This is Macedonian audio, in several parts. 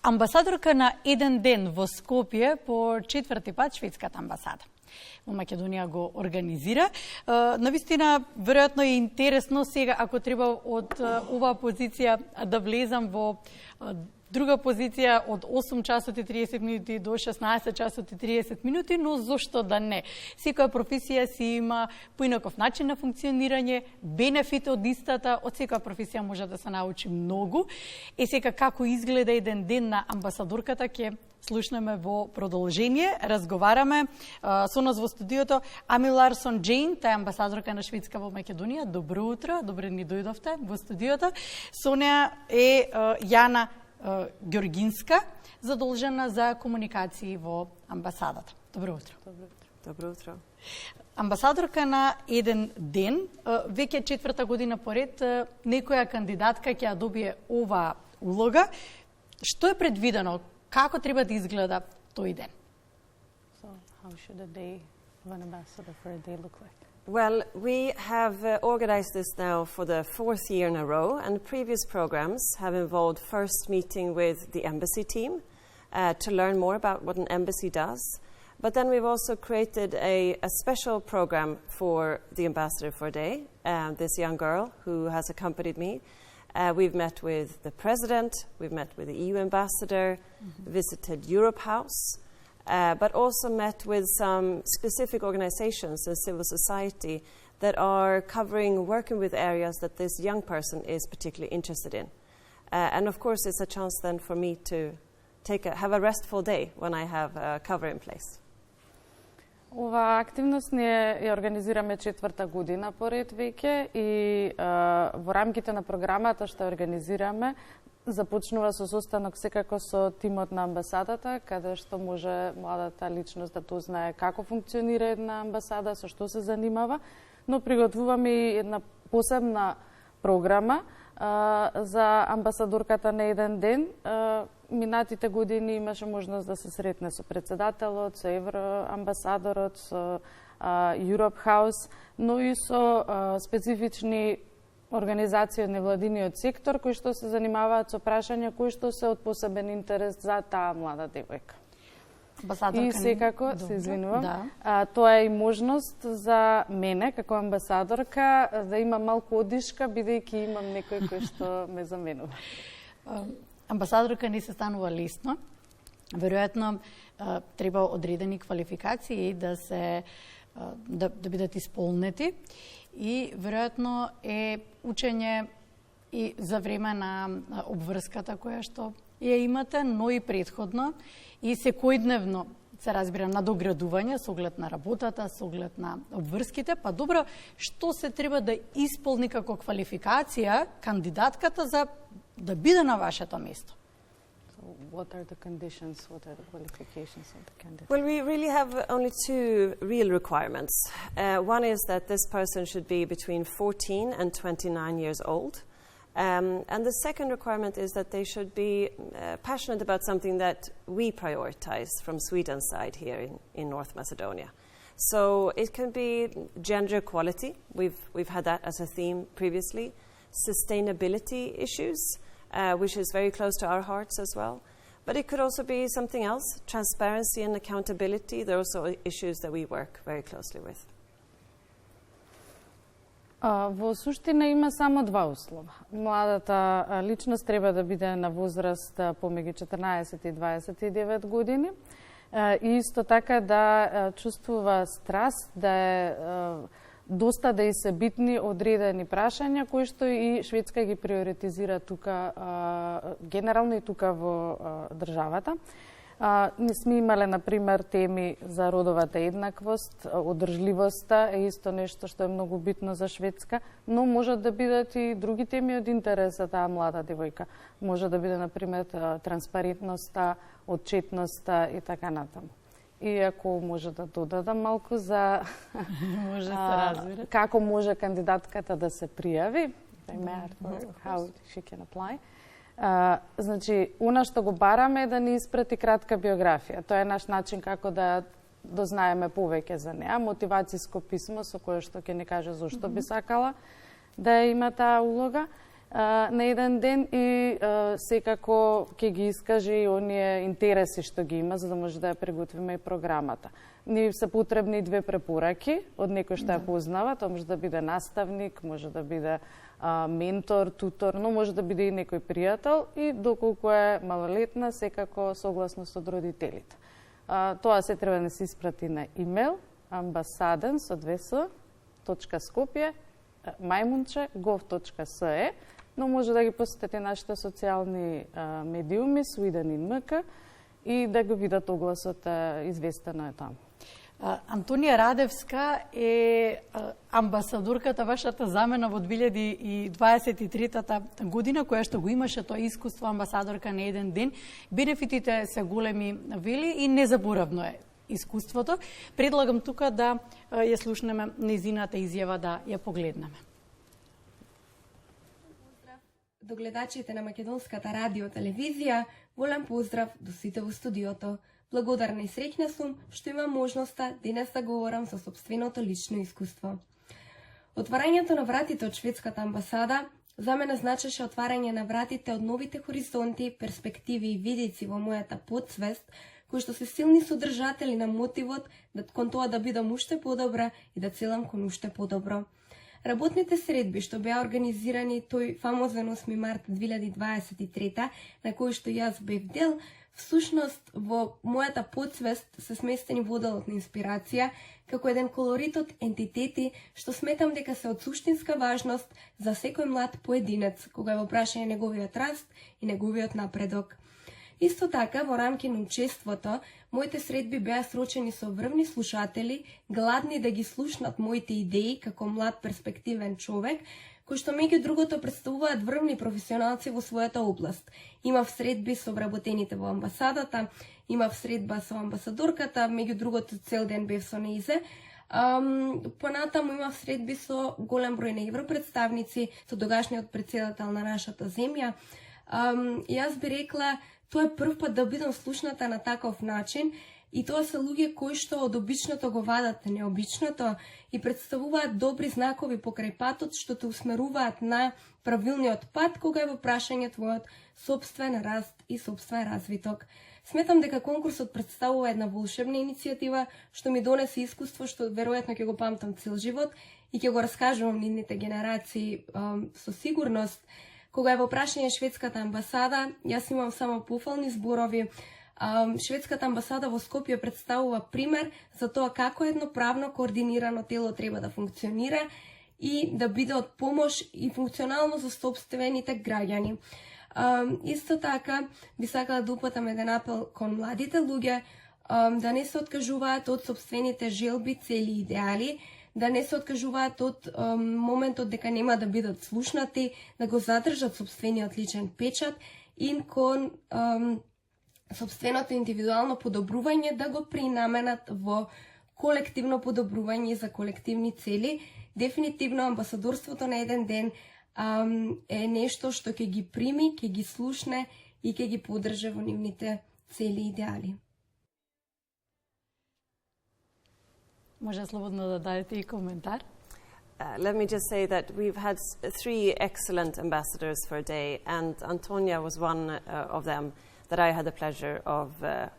Амбасадорка на еден ден во Скопје по четврти пат шведската амбасада во Македонија го организира. Навистина, веројатно е интересно сега, ако треба од оваа позиција да влезам во друга позиција од 8 часот и 30 минути до 16 часот и 30 минути, но зошто да не? Секоја професија си има поинаков начин на функционирање, бенефит од истата, од секоја професија може да се научи многу. Сега како изгледа еден ден на амбасадорката ќе слушнеме во продолжение. Разговараме со нас во студиото Ами Ларсон Джейн, тај амбасадорка на Шведска во Македонија. Добро утро, добре ни дојдовте во студиото. Со неа е Јана Георгинска, задолжена за комуникации во амбасадата. Добро утро. Добро утро. Амбасадорка на еден ден, веќе четврта година поред, некоја кандидатка ќе ја добие оваа улога. Што е предвидено? Како треба да изгледа тој ден? So, how should a day of an ambassador for a day look like? Well, we have organized this now for the 4th year in a row, and previous programs have involved first meeting with the embassy team to learn more about what an embassy does. But then we've also created a special program for the ambassador for a day, this young girl who has accompanied me. We've met with the president, we've met with the EU ambassador, visited Europe House, but also met with some specific organizations in civil society that are covering working with areas that this young person is particularly interested in. And of course, it's a chance then for me to have a restful day when I have a cover in place. Ова активност ние ја организираме четврта година поред веќе и во рамките на програмата што организираме започнува со состанок секако со тимот на амбасадата, каде што може младата личност да дознае како функционира една амбасада, со што се занимава, но приготвуваме и една посебна програма за амбасадорката на еден ден. Минатите години имаше можност да се сретне со председателот, со евроамбасадорот, со Europe House, но и со специфични организации од невладиниот сектор кои што се занимаваат со прашања кои што се од посебен интерес за таа млада девојка. И секако, се извинувам, тоа е и можност за мене, како амбасадорка, да имам малку одишка, бидејќи имам некој кој што ме заменува. Амбасадорка не се станува лесно. Веројатно треба одредени квалификации да бидат исполнети и веројатно е учење и за време на обврската која што ја имате, но и претходно и секојдневно се разбира надоградување со оглед на работата, со оглед на обврските, па добро, што се треба да исполни како квалификација кандидатката за да биде на вашето место? What are the conditions, what are the qualifications of the candidate? Well, we really have only two real requirements. One is that this person should be between 14 and 29 years old. And the second requirement is that they should be passionate about something that we prioritize from Sweden's side here in North Macedonia. So it can be gender equality. We've had that as a theme previously. Sustainability issues, which is very close to our hearts as well. But it could also be something else, transparency and accountability. There are also issues that we work very closely with. Во суштина има само два услова. Младата личност треба да биде на возраст помеѓу 14 и 29 години и исто така да чувствува страст, да е доста да и се битни одредени прашања кои што и Шведска ги приоритизира тука генерално и тука во државата. Не сме имале, например, теми за родовата еднаквост, одржливоста е исто нешто што е многу битно за Шведска, но можат да бидат и други теми од интерес за таа млада девојка. Може да биде, например, транспарентноста, отчетноста и така натаму. И ако може да додадам малку за може да се разбира како може кандидатката да се пријави, how she can apply. Значи, она што го бараме е да ни испрати кратка биографија. Тоа е наш начин како да дознаеме повеќе за неа, мотивацијско писмо со кое што ќе ни каже зошто би сакала да има таа улога на еден ден и секако ќе ги искаже и оние интереси што ги има, за да може да ја приготвиме и програмата. Ни се потребни 2 препораки од некој што ја познава, тоа може да биде наставник, може да биде ментор, тутор, но може да биде и некој пријател и доколку е малолетна, секако согласност од родителите. Тоа се треба да се испрати на имейл ambasadens@skopje.gov.se, но може да ги посетите нашите социјални медиуми Sweden in MK и да го видат огласот, известено е таму. Антонија Радевска е амбасадорката вашата замена во 2023 година, која што го имаше тоа искуство амбасадорка на еден ден. Бенефитите се големи, вели, и незаборавно е искуството. Предлагам тука да ја слушнеме нејзината изјава, да ја погледнеме. До гледачите на Македонската радио телевизија, голем поздрав до сите во студиото. Благодарна и среќна сум што имам можноста денес да говорам за сопственото лично искуство. Отварањето на вратите од шведската амбасада за мене значеше отварање на вратите од новите хоризонти, перспективи и видици во мојата подсвест, кои што се силни содржатели на мотивот кон тоа да бидам уште подобра и да целам кон уште подобро. Работните средби што беа организирани тој фамозен 8 март 2023, на кој што јас бев дел, всушност во мојата подсвест се сместени воделот на инспирација, како еден колорит од ентитети што сметам дека се од суштинска важност за секој млад поединец, кога е во прашање неговиот раст и неговиот напредок. Исто така, во рамки на учеството, моите средби беа срочени со врвни слушатели, гладни да ги слушнат моите идеи како млад перспективен човек, кои што меѓу другото представуваат врвни професионалци во својата област. Имав средби со вработените во амбасадата, имав средба со амбасадорката, меѓу другото цел ден бев со неизе. Понатаму имав средби со голем број на европредставници, со тогашниот претседател на нашата земја. Јас би рекла, тоа е прв пат да бидам слушната на таков начин, и тоа се луѓе кои што од обичното го вадат необичното и представуваат добри знакови покрај патот што те усмеруваат на правилниот пат кога е во прашање твојот сопствен раст и сопствен развиток. Сметам дека конкурсот представува една волшебна иницијатива што ми донесе искуство што веројатно ќе го памтам цел живот и ќе го раскажувам на идните генерации со сигурност. Кога е во прашање шведската амбасада, јас имам само пофални зборови. Шведската амбасада во Скопје представува пример за тоа како едно правно координирано тело треба да функционира и да биде од помош и функционално за сопствените граѓани. Исто така, би сакала да упатам еден апел кон младите луѓе да не се откажуваат од сопствените желби, цели и идеали, да не се откажуваат од моментот дека нема да бидат слушнати, да го задржат сопствениот личен печат и кон сопственото индивидуално подобрување да го принаменат во колективно подобрување за колективни цели. Дефинитивно амбасадорството на еден ден е нешто што ќе ги прими, ќе ги слушне и ќе ги поддржа во нивните цели и идеали. Може слободно да дадете и коментар. Let me just say that we've had 3 excellent ambassadors for a day, and Antonia was one of them that I had the pleasure of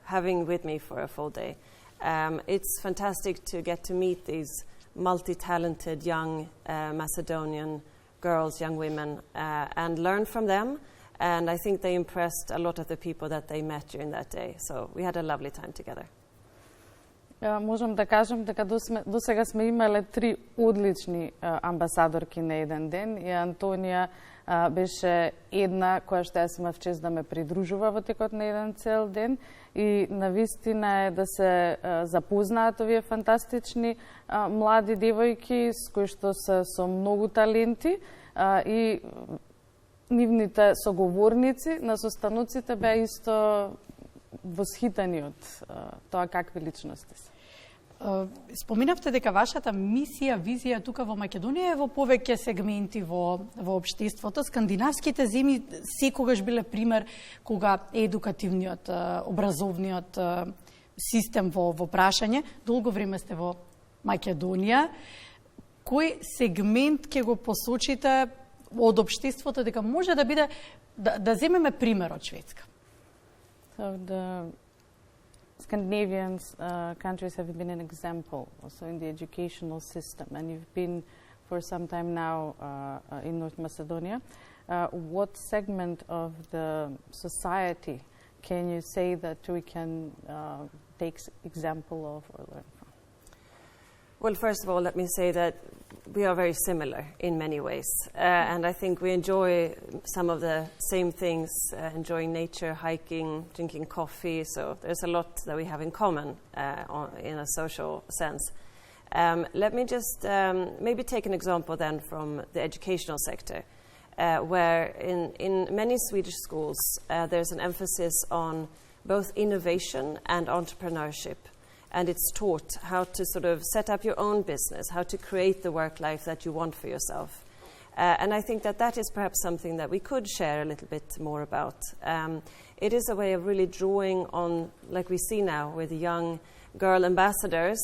having with me for a full day. It's fantastic to get to meet these multi-talented young Macedonian girls, young women, and learn from them. And I think they impressed a lot of the people that they met during that day. So we had a lovely time together. Можам да кажам дека до сега сме имале 3 одлични амбасадорки на еден ден и Антонија беше една која што јас имав чест да ме придружува во текот на еден цел ден и навистина е да се запознаат овие фантастични млади девојки с кои што се со многу таленти и нивните соговорници на состаноците беа исто восхитени од тоа какви личности се. Споминавте дека вашата мисија, визија тука во Македонија е во повеќе сегменти во општеството. Скандинавските земји секогаш биле пример кога едукативниот, образовниот систем во прашање. Долго време сте во Македонија. Кој сегмент ќе го посочите од општеството дека може да биде да земеме пример од Шведска? So the Scandinavian countries have been an example also in the educational system, and you've been for some time now in North Macedonia. What segment of the society can you say that we can take example of or learn from? Well, first of all, let me say that we are very similar in many ways. And I think we enjoy some of the same things, enjoying nature, hiking, drinking coffee. So there's a lot that we have in common in a social sense. Let me just maybe take an example then from the educational sector, where in many Swedish schools there's an emphasis on both innovation and entrepreneurship. And it's taught how to sort of set up your own business, how to create the work life that you want for yourself. And I think that that is perhaps something that we could share a little bit more about. It is a way of really drawing on, like we see now with the young girl ambassadors,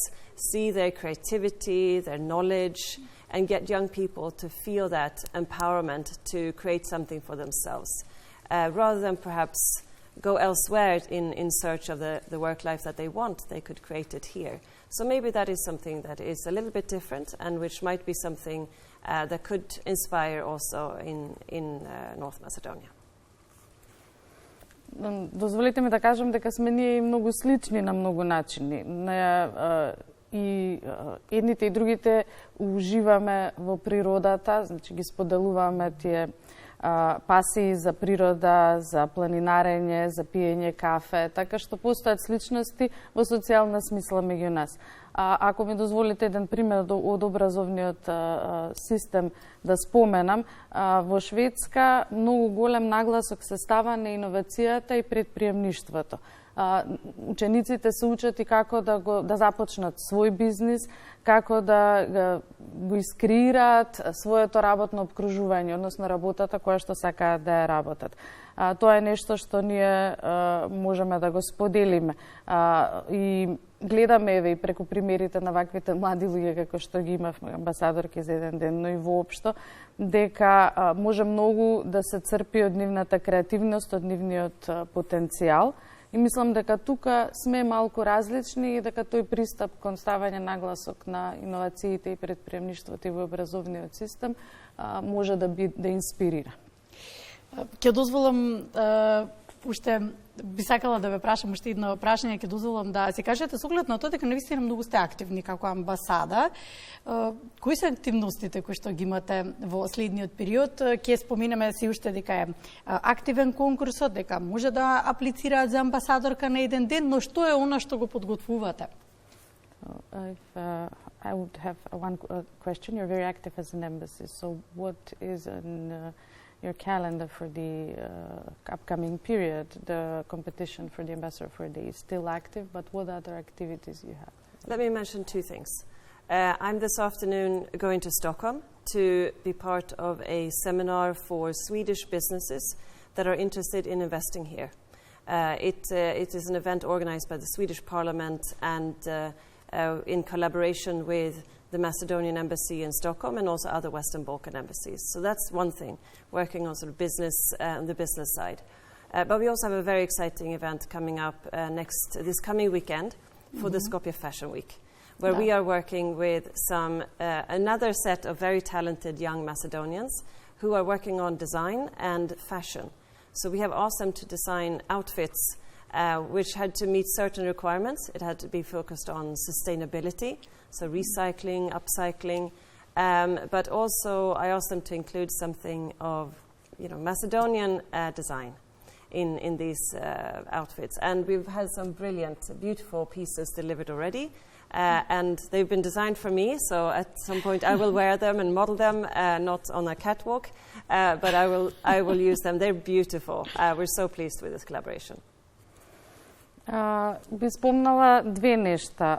see their creativity, their knowledge, and get young people to feel that empowerment to create something for themselves, rather than perhaps go elsewhere in search of the work life that they want. They could create it here. So maybe that is something that is a little bit different and which might be something that could inspire also in North Macedonia. Дозволите ми да кажам дека сме ние многу слични на многу начини. И едните и другите уживаме во природата, значи ги споделуваме тие пасии за природа, за планинарење, за пиење кафе, така што постојат сличности во социјална смисла меѓу нас. Ако ми дозволите еден пример од образовниот систем да споменам, во Шведска многу голем нагласок се става на иновацијата и предприемништвото. Учениците се учат и како да започнат свој бизнис, како да го искреираат своето работно обкружување, односно работата која што сакаат да ја работат. Тоа е нешто што ние можеме да го споделиме. И гледаме еве и преку примерите на ваквите млади луѓе како што ги имавме амбасадорки за еден ден, но и воопшто, дека може многу да се црпи од нивната креативност, од нивниот потенцијал. И мислам дека тука сме малку различни и дека тој пристап кон ставање нагласок на иновациите и предприемништвото и во образовниот систем може да инспирира. Ќе дозволам уште би сакала да ве прашам уште едно прашање, ќе дозволам да се кажете со оглед на тоа дека навистина многу сте активни како амбасада. Кои се активностите кои што ги имате во следниот период? Ќе споменеме се уште дека е активен конкурсот, дека може да аплицираат за амбасадорка на еден ден, но што е она што го подготвувате? I would have one question. You're very active as an embassy. So what is your calendar for the upcoming period? The competition for the Ambassador for a Day is still active, but what other activities you have? Let me mention two things. I'm this afternoon going to Stockholm to be part of a seminar for Swedish businesses that are interested in investing here. It is an event organized by the Swedish Parliament and in collaboration with the Macedonian Embassy in Stockholm and also other Western Balkan embassies. So that's one thing, working on sort of business on the business side. But we also have a very exciting event coming up this coming weekend for the Skopje Fashion Week, where we are working with another set of very talented young Macedonians who are working on design and fashion. So we have asked them to design outfits which had to meet certain requirements. It had to be focused on sustainability, so recycling, upcycling, but also I asked them to include something of Macedonian design in these outfits. And we've had some brilliant, beautiful pieces delivered already. And they've been designed for me, so at some point I will wear them and model them, not on a catwalk, but I will use them. They're beautiful. We're so pleased with this collaboration. Би спомнала две нешта.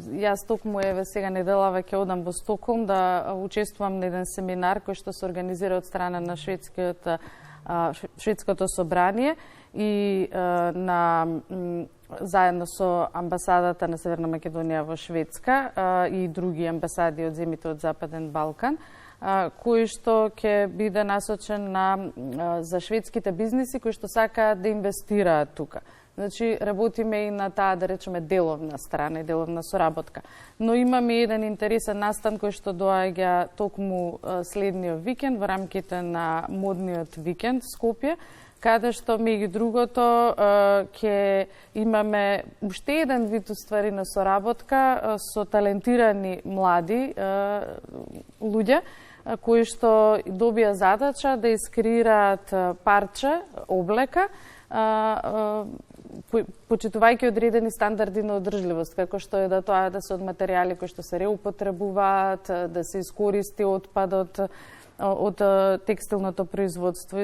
Јас токму еве сега неделава ќе одам во Стокхолм да учествувам на еден семинар кој што се организира од страна на шведското собрание и заедно со амбасадата на Северна Македонија во Шведска и други амбасади од земјите од Западен Балкан. кој што ќе биде насочен за шведските бизниси кои што сакаат да инвестираат тука. Значи, работиме и на таа, да речеме, деловна страна и деловна соработка. Но имаме еден интересен настан кој што доаѓа токму следниот викенд во рамките на модниот викенд Скопје, каде што меѓу другото ќе имаме уште еден вид уствари на соработка со талентирани млади луѓе кои што добија задача да искреираат парче, облека, почитувајќи одредени стандарди на одржливост, како што е да тоа да се од материјали кои што се реупотребуваат, да се искористи отпадот од текстилното производство.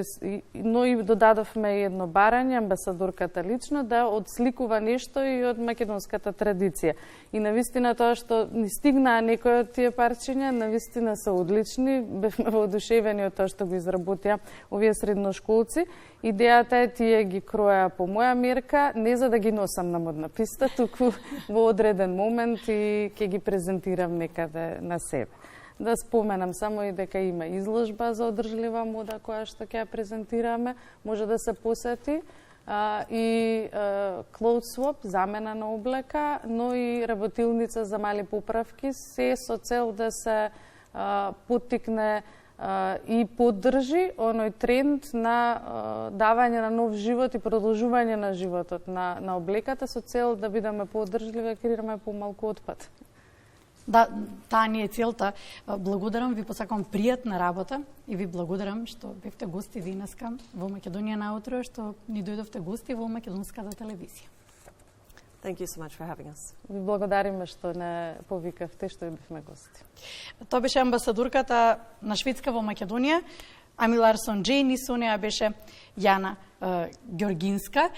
Но и додадовме едно барање, амбасадорката лично, да одсликува нешто и од македонската традиција. И навистина тоа што ни стигнаа некои од тие парчиња, навистина се одлични, бевме воодушевени од тоа што го изработија овие средношколци. Идејата е тие ги кроја по моја мерка, не за да ги носам на модна писта, туку во одреден момент и ќе ги презентирам некаде на себе. Да споменам само и дека има изложба за одржлива мода која што ќе ја презентираме, може да се посети, и clothes swap, замена на облека, но и работилница за мали поправки, се со цел да се поттикне и поддржи оној тренд на давање на нов живот и продолжување на животот на облеката со цел да бидеме поддржливи и креираме помалку отпад. Да, таа ни е целта. Благодарам ви, посакам пријатна работа и ви благодарам што бевте гости денеска во Македонија наутро, што ни дојдовте гости во македонската телевизија. Thank you so much for having us. Ви благодариме што не повикавте, што бевме гости. Тоа беше амбасадорката на Шведска во Македонија, Ами Ларсон Джейн, и со неа беше Јана Ѓоргинска.